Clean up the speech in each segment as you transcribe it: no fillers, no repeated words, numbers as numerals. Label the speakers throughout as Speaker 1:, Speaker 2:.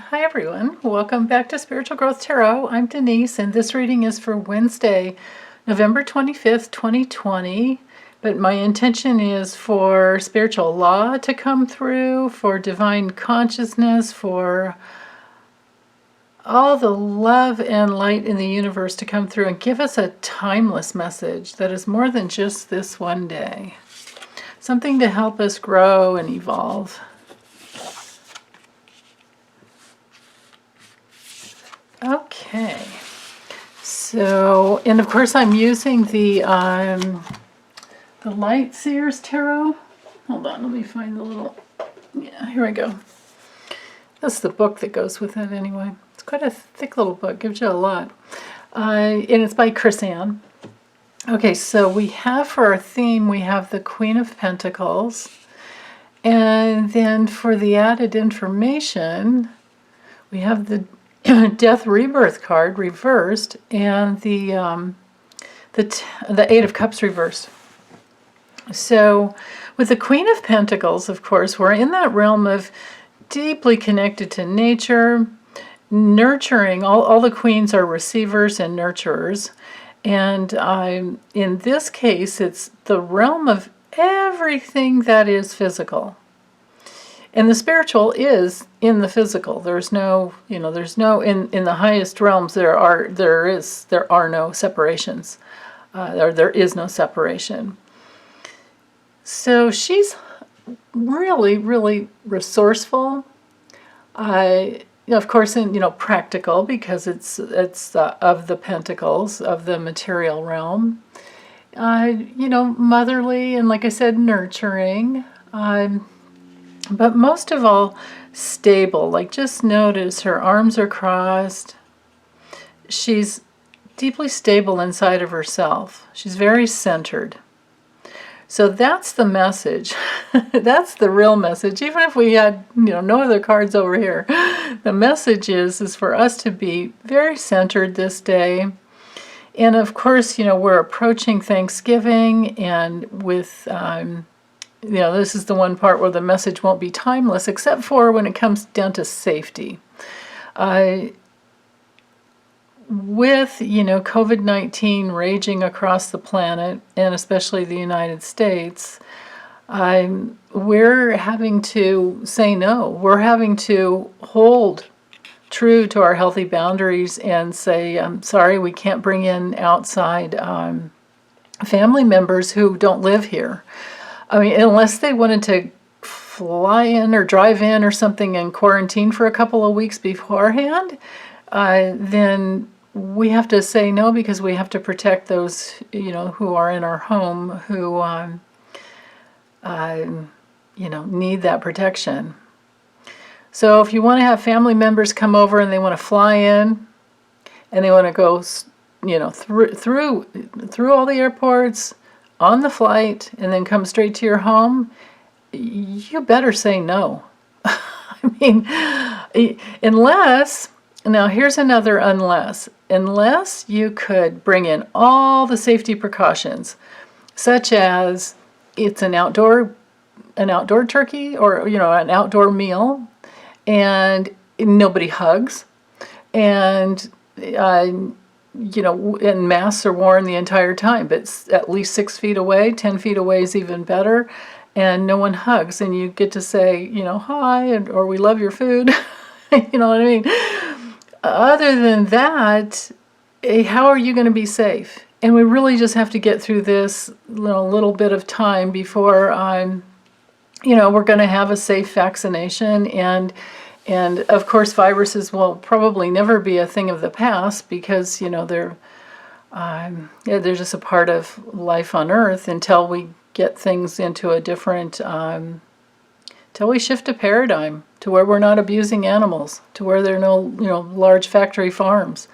Speaker 1: Hi everyone, welcome back to Spiritual Growth Tarot. I'm Denise and this reading is for Wednesday, November 25th, 2020. But my intention is for spiritual law to come through, for divine consciousness, for all the love and light in the universe to come through and give us a timeless message that is more than just this one day. Something to help us grow and evolve. Okay, so, and of course I'm using the Light Seers Tarot. Hold on, let me find the little, yeah, here we go. That's the book that goes with it anyway. It's quite a thick little book, gives you a lot. And it's by Chris Ann. Okay, so we have for our theme, we have the Queen of Pentacles. And then for the added information, we have the Death Rebirth card reversed and the Eight of Cups reversed. So with the Queen of Pentacles, of course, we're in that realm of deeply connected to nature, nurturing. All the queens are receivers and nurturers. And in this case, it's the realm of everything that is physical. And the spiritual is in the physical. There's no, there's no, in the highest realms there are no separations. There is no separation. So she's really, really resourceful. Of course, practical, because it's of the pentacles, of the material realm. Motherly, and like I said, nurturing. But most of all, stable. Like, just notice her arms are crossed. She's deeply stable inside of herself. She's very centered. So that's the message. That's the real message. Even if we had, no other cards over here, the message is for us to be very centered this day. And of course, we're approaching Thanksgiving, and with this is the one part where the message won't be timeless, except for when it comes down to safety. With, COVID-19 raging across the planet, and especially the United States, we're having to say no. We're having to hold true to our healthy boundaries and say, I'm sorry, we can't bring in outside family members who don't live here. I mean, unless they wanted to fly in or drive in or something and quarantine for a couple of weeks beforehand, then we have to say no, because we have to protect those, who are in our home, who, need that protection. So if you want to have family members come over and they want to fly in and they want to go, through all the airports, on the flight, and then come straight to your home, you better say no. I mean, unless, now here's another unless you could bring in all the safety precautions, such as it's an outdoor turkey, or, an outdoor meal, and nobody hugs, and and masks are worn the entire time, but it's at least 6 feet away. 10 feet away is even better, and no one hugs, and you get to say, hi, or we love your food. You know what I mean? Other than that, how are you going to be safe? And we really just have to get through this little bit of time before we're going to have a safe vaccination. And of course, viruses will probably never be a thing of the past, because they're just a part of life on Earth until we get things into a different, till we shift a paradigm to where we're not abusing animals, to where there are no large factory farms.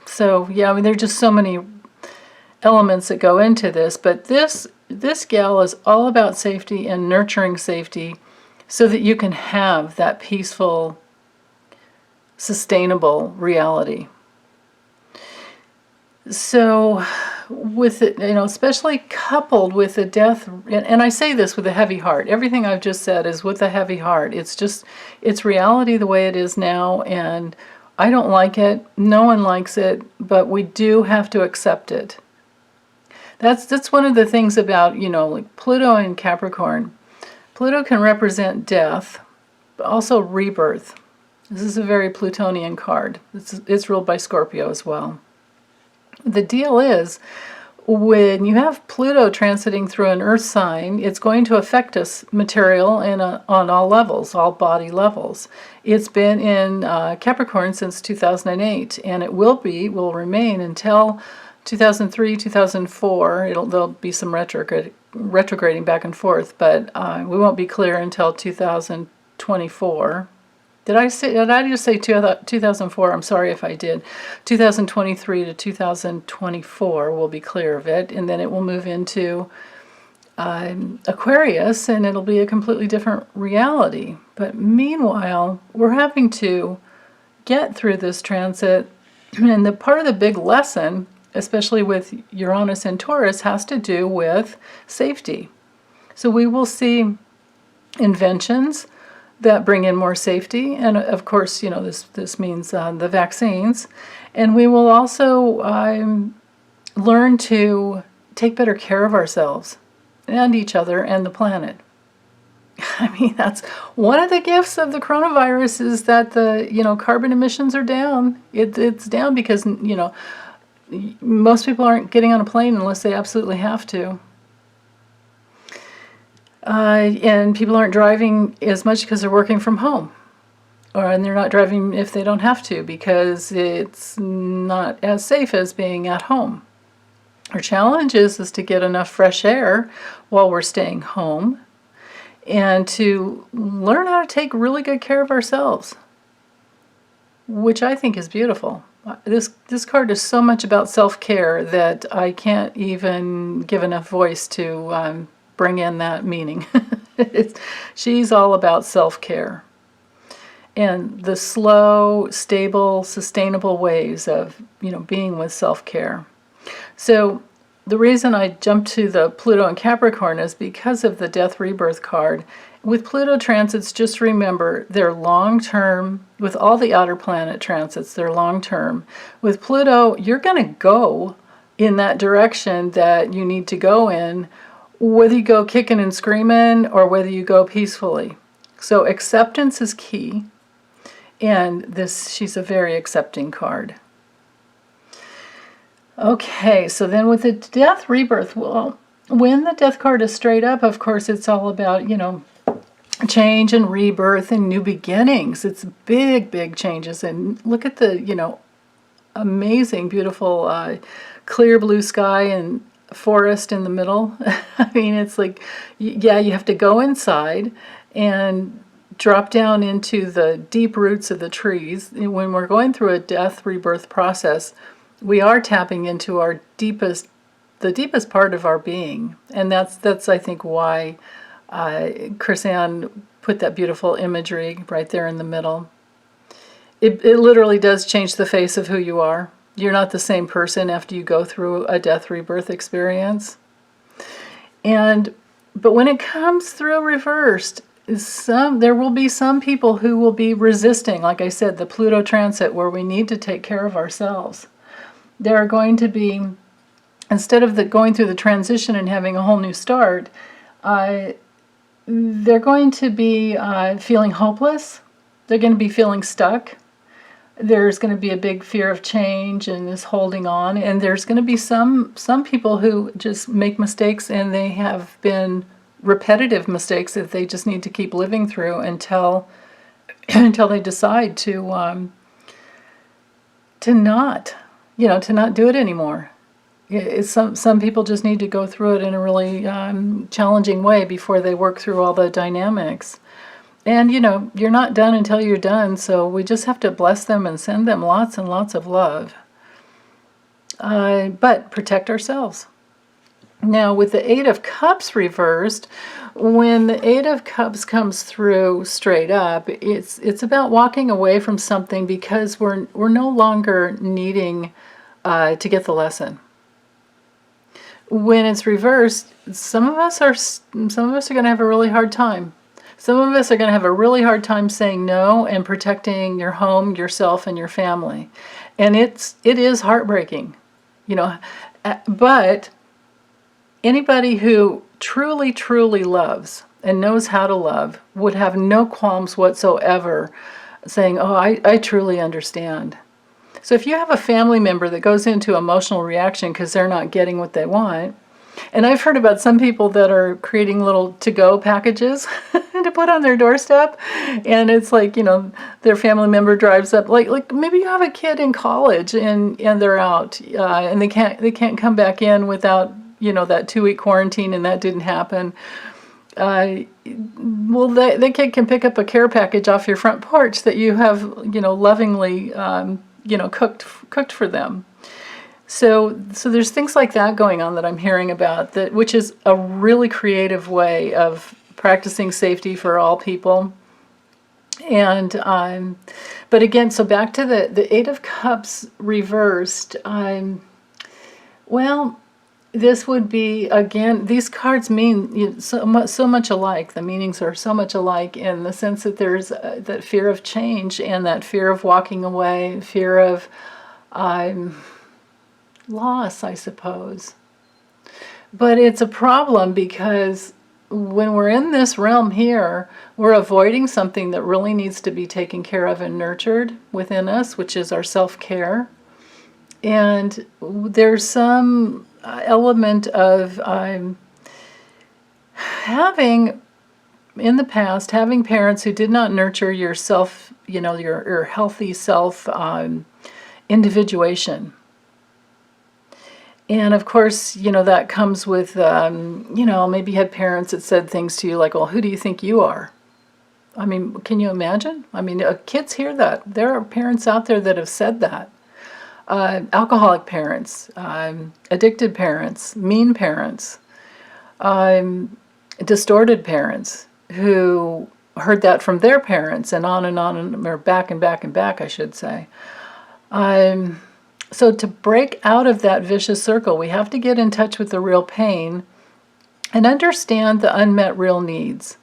Speaker 1: So yeah, I mean, there are just so many elements that go into this, but this gal is all about safety and nurturing safety, so that you can have that peaceful, sustainable reality. So with it, especially coupled with the death, and I say this with a heavy heart. Everything I've just said is with a heavy heart. It's reality the way it is now, and I don't like it. No one likes it, but we do have to accept it. That's one of the things about, like Pluto and Capricorn. Pluto can represent death, but also rebirth. This is a very Plutonian card. It's ruled by Scorpio as well. The deal is, when you have Pluto transiting through an earth sign, it's going to affect us material and on all levels, all body levels. It's been in Capricorn since 2008, and it will remain until 2003, 2004. There'll be some retrograding back and forth, but we won't be clear until 2024. Did I just say 2004? I'm sorry if I did. 2023 to 2024 will be clear of it, and then it will move into Aquarius, and it'll be a completely different reality. But meanwhile, we're having to get through this transit, and the part of the big lesson, especially with Uranus and Taurus, has to do with safety. So we will see inventions that bring in more safety, and of course, this means the vaccines, and we will also learn to take better care of ourselves and each other and the planet. I mean, that's one of the gifts of the coronavirus, is that the carbon emissions are down. It's down because most people aren't getting on a plane unless they absolutely have to. And people aren't driving as much because they're working from home. And they're not driving if they don't have to, because it's not as safe as being at home. Our challenge is to get enough fresh air while we're staying home, and to learn how to take really good care of ourselves, which I think is beautiful. This card is so much about self-care that I can't even give enough voice to bring in that meaning. She's all about self-care and the slow, stable, sustainable ways of being with self-care. So the reason I jumped to the Pluto and Capricorn is because of the Death Rebirth card. With Pluto transits, just remember they're long-term. With all the outer planet transits, they're long-term. With Pluto, you're going to go in that direction that you need to go in, whether you go kicking and screaming or whether you go peacefully. So acceptance is key, and she's a very accepting card. Okay, so then with the Death Rebirth, well, when the Death card is straight up, of course, it's all about, change and rebirth and new beginnings. It's big, big changes. And look at the, amazing, beautiful, clear blue sky and forest in the middle. I mean, it's like, yeah, you have to go inside and drop down into the deep roots of the trees. When we're going through a death rebirth process, we are tapping into the deepest part of our being. And that's I think why Chris Ann put that beautiful imagery right there in the middle. It literally does change the face of who you are. You're not the same person after you go through a death rebirth experience. But when it comes through reversed, there will be some people who will be resisting, like I said, the Pluto transit, where we need to take care of ourselves. There are going to be, instead of going through the transition and having a whole new start, they're going to be feeling hopeless. They're going to be feeling stuck. There's going to be a big fear of change and this holding on. And there's going to be some people who just make mistakes, and they have been repetitive mistakes that they just need to keep living through until they decide to not do it anymore. Some people just need to go through it in a really challenging way before they work through all the dynamics. And, you're not done until you're done, so we just have to bless them and send them lots and lots of love. But protect ourselves. Now, with the Eight of Cups reversed, when the Eight of Cups comes through straight up, it's about walking away from something because we're no longer needing to get the lesson. when it's reversed, some of us are going to have a really hard time. Some of us are going to have a really hard time saying no and protecting your home, yourself, and your family. And it is heartbreaking, you know. But anybody who truly, truly loves and knows how to love would have no qualms whatsoever saying, oh, I truly understand. So if you have a family member that goes into emotional reaction because they're not getting what they want, and I've heard about some people that are creating little to-go packages to put on their doorstep, and it's like, you know, their family member drives up, like maybe you have a kid in college and they're out, and they can't come back in without, you know, that 2-week quarantine, and that didn't happen. Well, the kid can pick up a care package off your front porch that you have, you know, lovingly, you know, cooked for them. So there's things like that going on that I'm hearing about, which is a really creative way of practicing safety for all people. And but again, so back to the Eight of Cups reversed. Well, this would be, again, these cards mean so much alike. The meanings are so much alike in the sense that there's that fear of change and that fear of walking away, fear of loss, I suppose. But it's a problem because when we're in this realm here, we're avoiding something that really needs to be taken care of and nurtured within us, which is our self-care. And there's some element of having, in the past, having parents who did not nurture your self, you know, your healthy self individuation. And of course, you know, that comes with, you know, maybe you had parents that said things to you like, well, who do you think you are? I mean, can you imagine? I mean, kids hear that. There are parents out there that have said that. Alcoholic parents, addicted parents, mean parents, distorted parents who heard that from their parents, and on, or back and back and back, I should say. So to break out of that vicious circle, we have to get in touch with the real pain and understand the unmet real needs.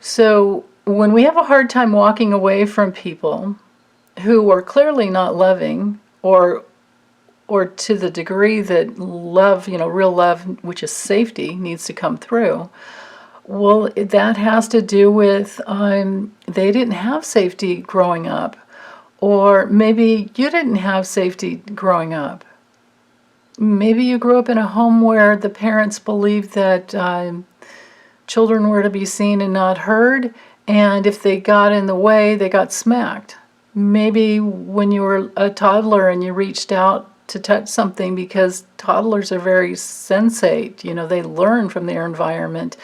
Speaker 1: So when we have a hard time walking away from people who are clearly not loving, or to the degree that love, you know, real love, which is safety, needs to come through, well, that has to do with they didn't have safety growing up. Or maybe you didn't have safety growing up. Maybe you grew up in a home where the parents believed that children were to be seen and not heard, and if they got in the way, they got smacked. Maybe when you were a toddler and you reached out to touch something, because toddlers are very sensate, you know, they learn from their environment.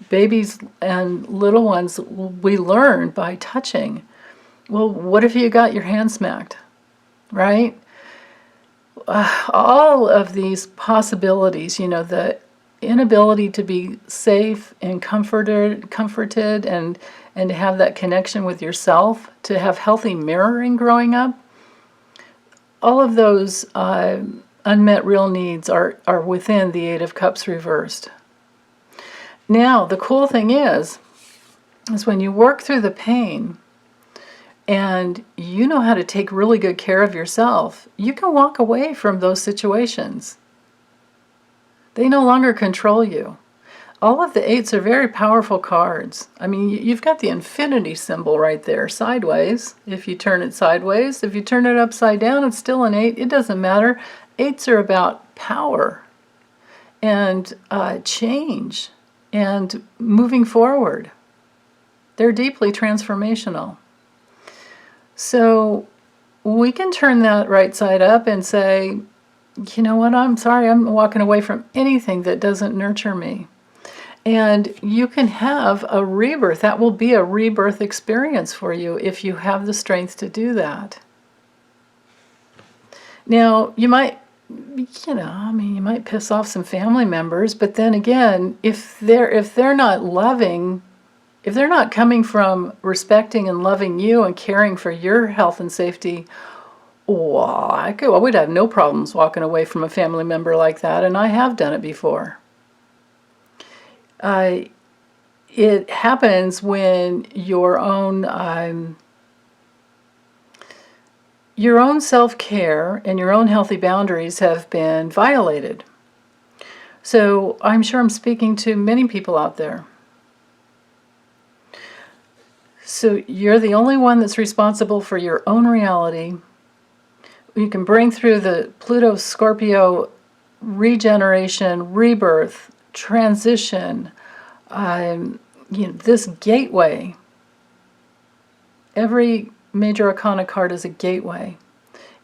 Speaker 1: Babies and little ones, we learn by touching. Well, what if you got your hand smacked, right? All of these possibilities, you know, the inability to be safe and comforted and to have that connection with yourself, to have healthy mirroring growing up, all of those unmet real needs are within the Eight of Cups reversed. Now, the cool thing is when you work through the pain, and you know how to take really good care of yourself, you can walk away from those situations. They no longer control you. All of the eights are very powerful cards. I mean, you've got the infinity symbol right there, sideways, if you turn it sideways. If you turn it upside down, it's still an 8. It doesn't matter. Eights are about power and change and moving forward. They're deeply transformational. So we can turn that right side up and say, you know what, I'm sorry, I'm walking away from anything that doesn't nurture me. And you can have a rebirth. That will be a rebirth experience for you if you have the strength to do that. Now, you might, you know, I mean, you might piss off some family members, but then again, if they're not loving, if they're not coming from respecting and loving you and caring for your health and safety, Well, I would have no problems walking away from a family member like that, and I have done it before. It happens when your own self-care and your own healthy boundaries have been violated. So I'm sure I'm speaking to many people out there. So you're the only one that's responsible for your own reality. You can bring through the Pluto Scorpio regeneration, rebirth, transition, this gateway. Every major arcana card is a gateway.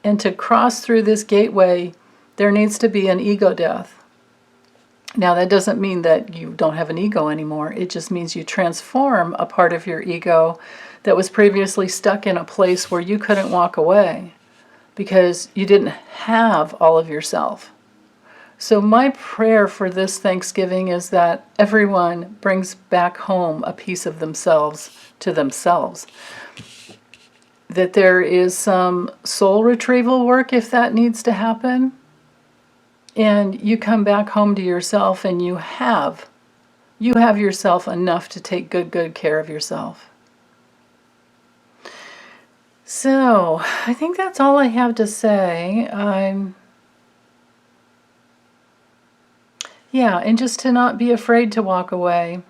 Speaker 1: And to cross through this gateway, there needs to be an ego death. Now, that doesn't mean that you don't have an ego anymore. It just means you transform a part of your ego that was previously stuck in a place where you couldn't walk away because you didn't have all of yourself. So my prayer for this Thanksgiving is that everyone brings back home a piece of themselves to themselves. That there is some soul retrieval work if that needs to happen. And you come back home to yourself and you have yourself enough to take good care of yourself. So, I think that's all I have to say. Yeah, and just to not be afraid to walk away.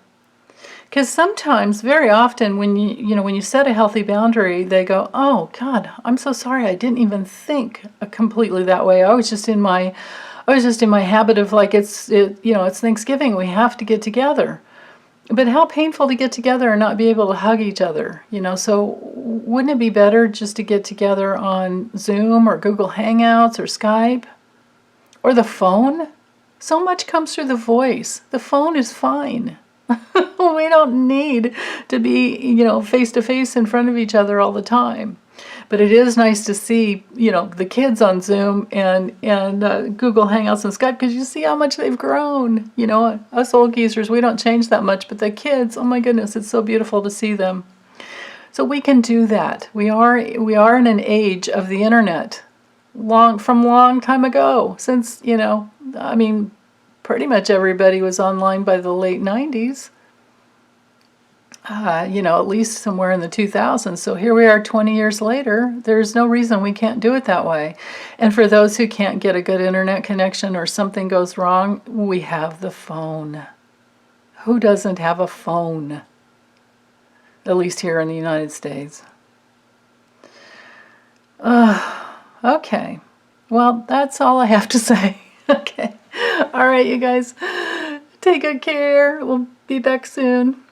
Speaker 1: Because sometimes, very often, when you set a healthy boundary, they go, "Oh God, I'm so sorry. I didn't even think completely that way. I was just in my habit of like it's Thanksgiving. We have to get together." But how painful to get together and not be able to hug each other, So wouldn't it be better just to get together on Zoom or Google Hangouts or Skype or the phone? So much comes through the voice. The phone is fine. We don't need to be, face to face in front of each other all the time. But it is nice to see, the kids on Zoom and Google Hangouts and Skype, because you see how much they've grown. Us old geezers, we don't change that much, but the kids, oh my goodness, it's so beautiful to see them. So we can do that. We are in an age of the internet, long time ago. Since pretty much everybody was online by the late 90s. At least somewhere in the 2000s. So here we are 20 years later. There's no reason we can't do it that way. And for those who can't get a good internet connection or something goes wrong, we have the phone. Who doesn't have a phone? At least here in the United States. Okay. Well, that's all I have to say. Okay. All right, you guys. Take good care. We'll be back soon.